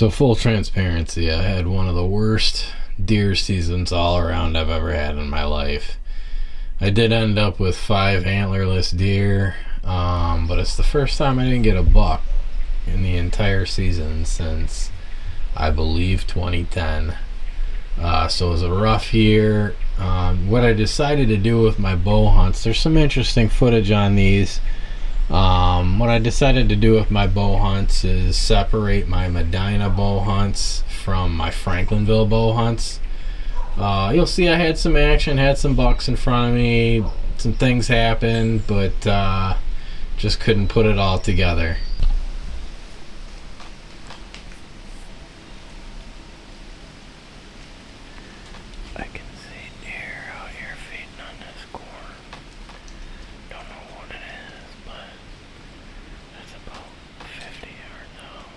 So full transparency, I had one of the worst deer seasons all around I've ever had in my life. I did end up with 5 antlerless deer, but it's the first time I didn't get a buck in the entire season since, I believe, 2010. So it was a rough year. What I decided to do with my bow hunts, there's some interesting footage on these. What I decided to do with my bow hunts is separate my Medina bow hunts from my Franklinville bow hunts. You'll see I had some action, had some bucks in front of me, some things happened, but just couldn't put it all together. I can see deer out here feeding on this corn. Don't know what it is, but that's about 50 yards out.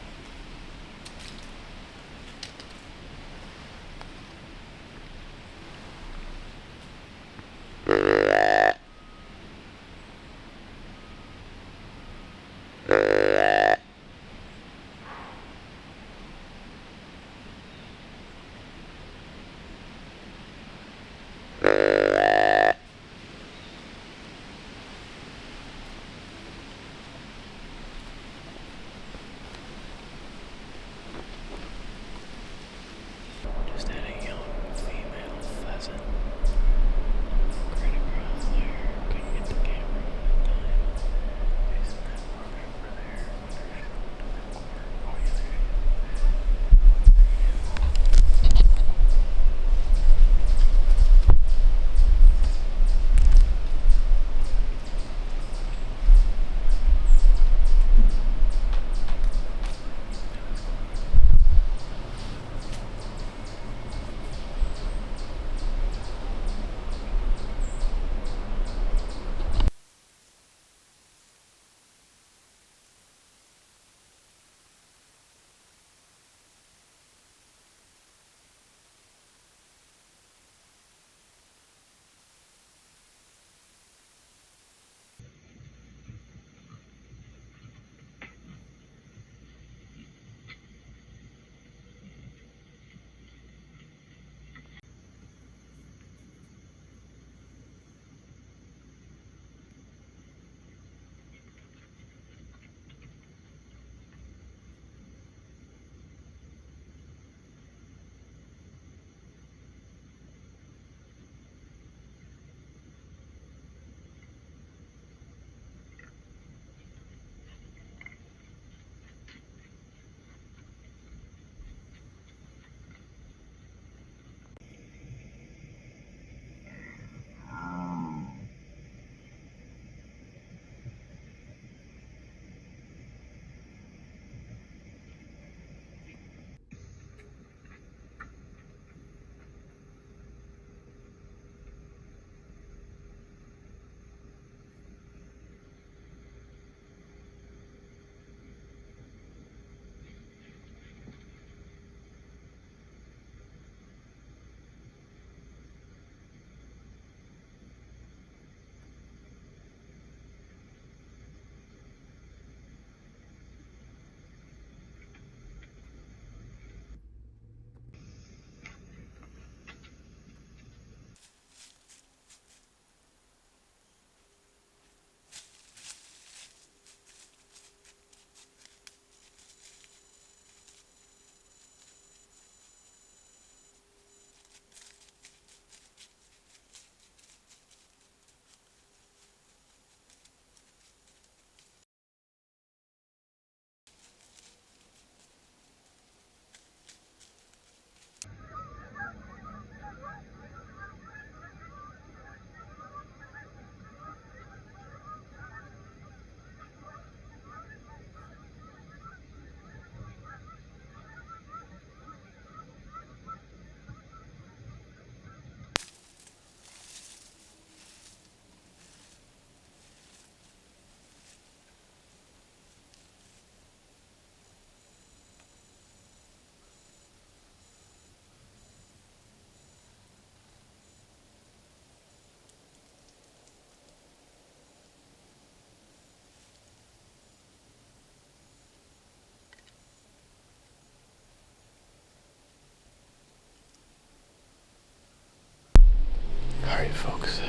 Alright, folks.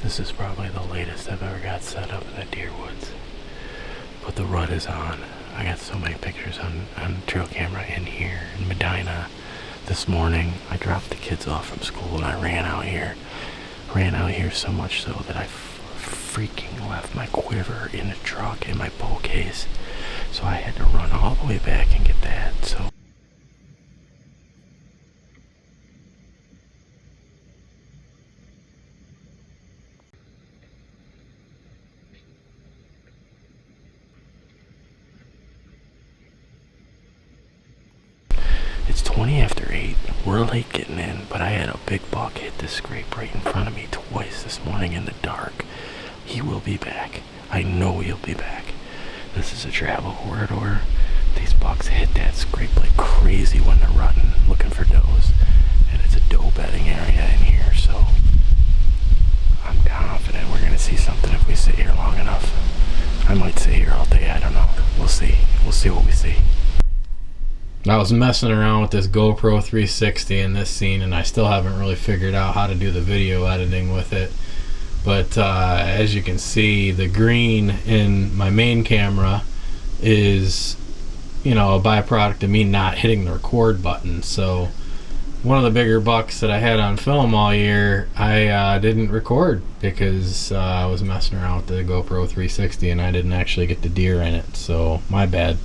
This is probably the latest I've ever got set up in the deer woods. But the rut is on. I got so many pictures on trail camera in here in Medina. This morning, I dropped the kids off from school and I ran out here. Ran out here so much so that I freaking left my quiver in the truck in my bow case. So I had to run all the way back and get that. So it's 20 after 8. We're late getting in, but I had a big buck hit this scrape right in front of me twice this morning in the dark. He will be back. I know he'll be back. This is a travel corridor. These bucks hit that scrape like crazy when they're rutting, looking for does. And it's a doe bedding area in here, so I'm confident we're gonna see something if we sit here long enough. I might sit here all day, I don't know. We'll see. We'll see what we see. I was messing around with this GoPro 360 in this scene, and I still haven't really figured out how to do the video editing with it. But as you can see, the green in my main camera is, a byproduct of me not hitting the record button. So one of the bigger bucks that I had on film all year, I didn't record because I was messing around with the GoPro 360 and I didn't actually get the deer in it. So my bad.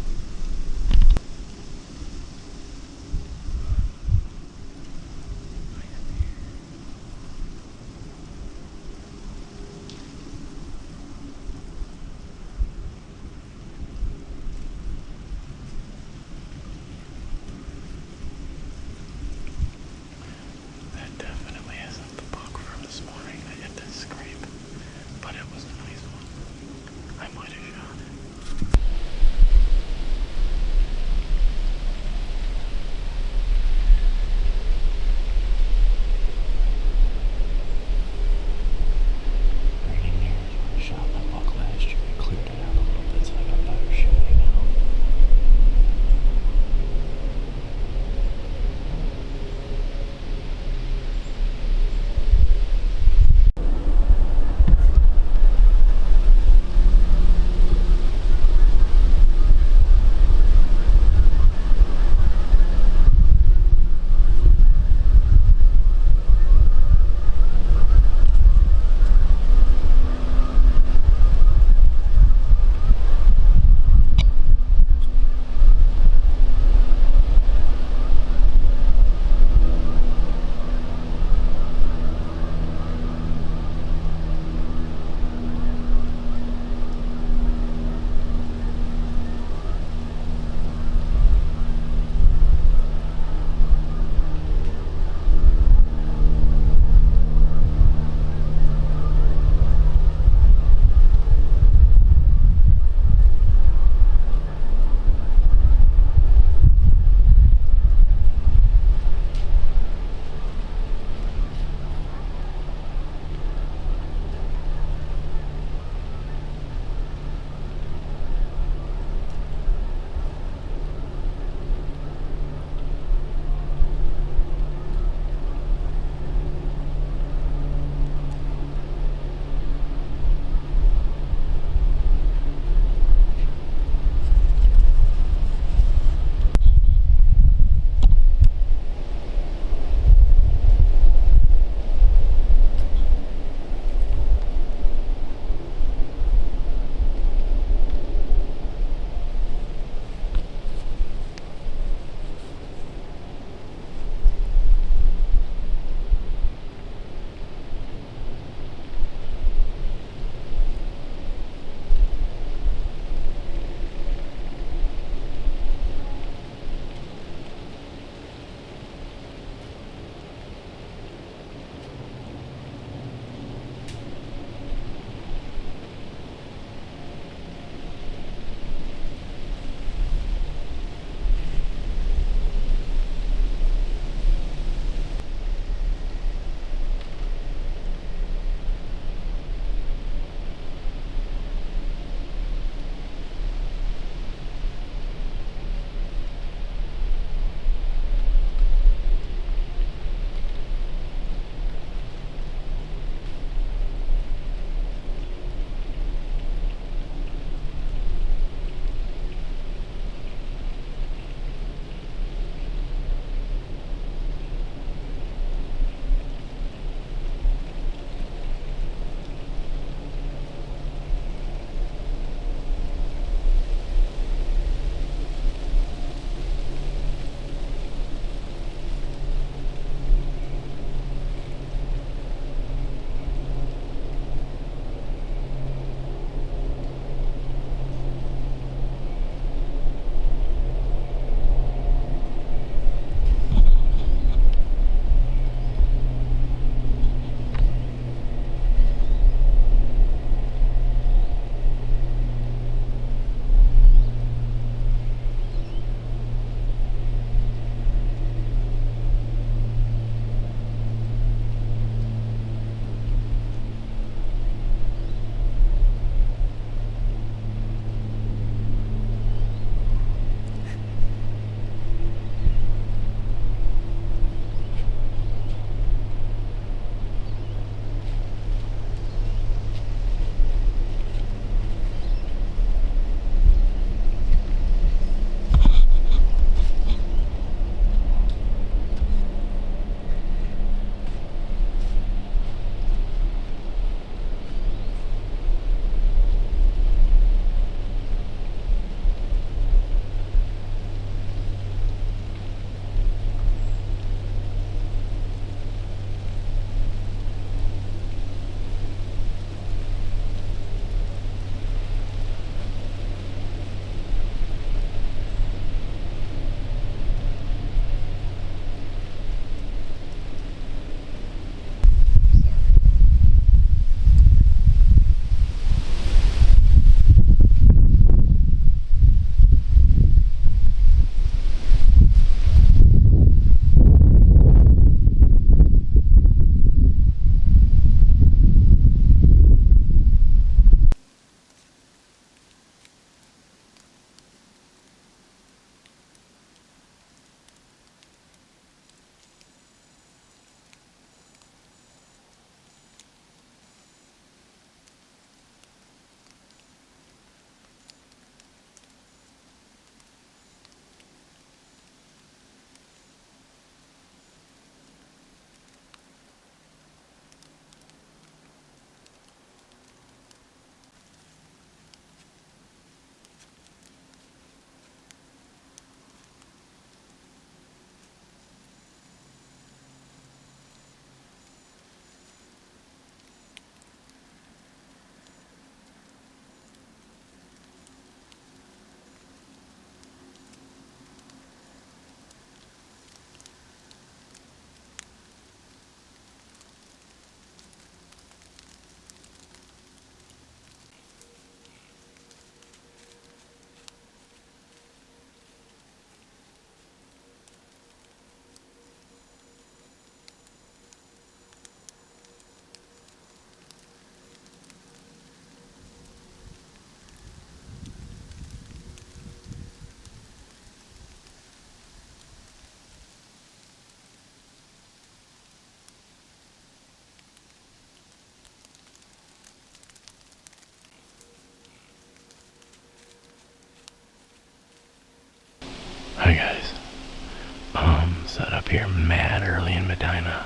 here mad early in Medina.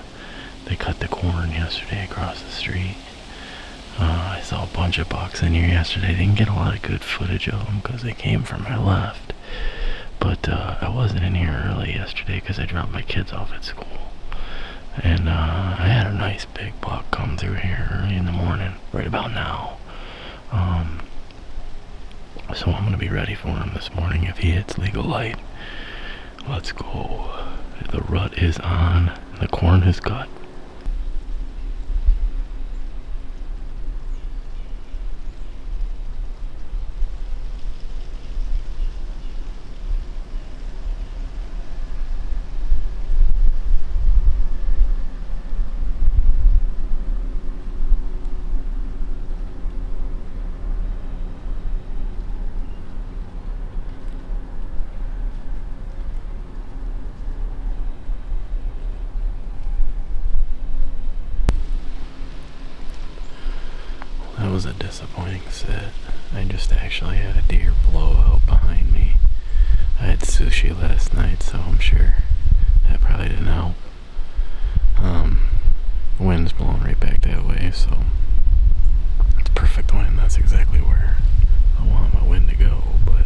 They cut the corn yesterday across the street. I saw a bunch of bucks in here yesterday. Didn't get a lot of good footage of them because they came from my left. But I wasn't in here early yesterday because I dropped my kids off at school. And I had a nice big buck come through here early in the morning, right about now. So I'm going to be ready for him this morning if he hits legal light. Let's go. The rut is on. The corn is cut. That was a disappointing sit. I just actually had a deer blow out behind me. I had sushi last night, so I'm sure that probably didn't help. Wind's blowing right back that way, so it's perfect wind. That's exactly where I want my wind to go, but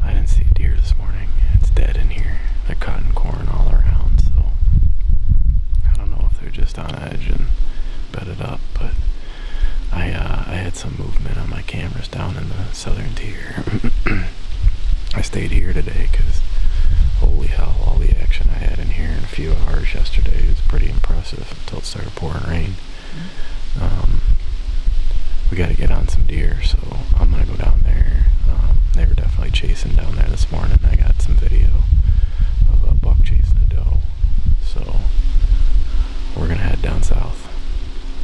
I didn't see a deer this morning. It's dead in here. They're cutting corn all around, so I don't know if they're just on edge and bedded up, but I had some movement on my cameras down in the southern tier. I stayed here today because holy hell, all the action I had in here in a few hours yesterday was pretty impressive until it started pouring rain. We got to get on some deer, so I'm going to go down there. They were definitely chasing down there this morning. I got some video of a buck chasing a doe, so we're going to head down south.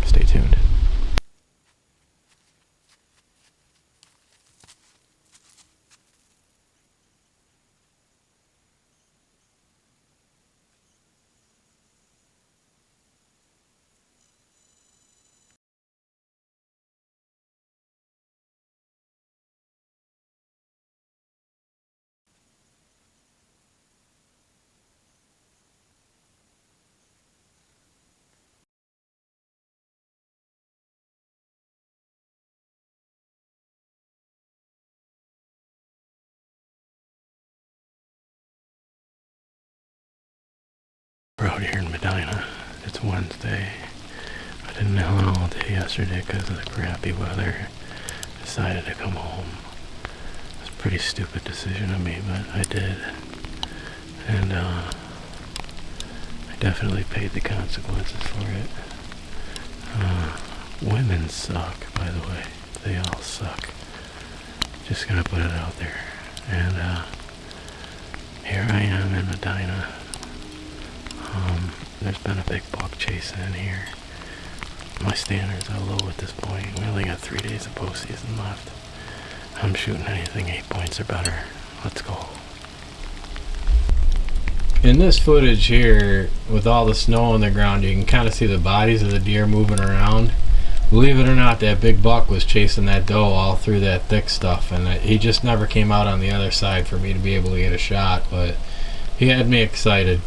Stay tuned. We're out here in Medina. It's Wednesday. I didn't hunt all day yesterday because of the crappy weather. Decided to come home. It's a pretty stupid decision of me, but I did. And I definitely paid the consequences for it. Women suck, by the way. They all suck. Just gonna put it out there. And here I am in Medina. There's been a big buck chasing in here. My standards are low at this point. We only got 3 days of postseason left. I'm shooting anything 8 points or better. Let's go. In this footage here, with all the snow on the ground, you can kind of see the bodies of the deer moving around. Believe it or not, that big buck was chasing that doe all through that thick stuff, and he just never came out on the other side for me to be able to get a shot, but he had me excited.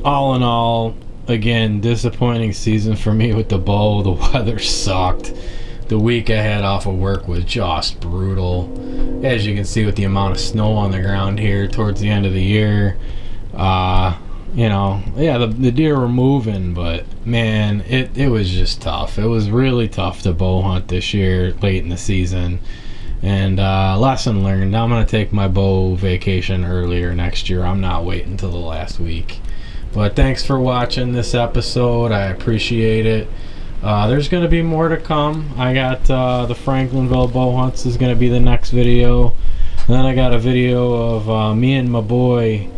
All in all, again, disappointing season for me with the bow. The weather sucked. The week I had off of work was just brutal. As you can see with the amount of snow on the ground here towards the end of the year. The deer were moving, but man, it was just tough. It was really tough to bow hunt this year late in the season. And lesson learned, I'm going to take my bow vacation earlier next year. I'm not waiting until the last week. But thanks for watching this episode. I appreciate it. There's going to be more to come. I got the Franklinville bow hunts is going to be the next video. And then I got a video of me and my boy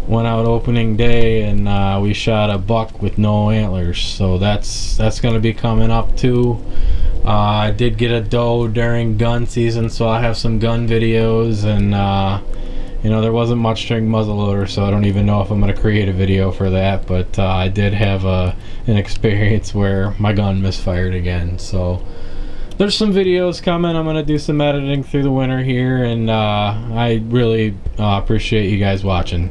went out opening day and we shot a buck with no antlers. So that's going to be coming up too. I did get a doe during gun season, so I have some gun videos, and there wasn't much during muzzleloader, so I don't even know if I'm going to create a video for that, but I did have an experience where my gun misfired again. So there's some videos coming. I'm going to do some editing through the winter here, and I really appreciate you guys watching.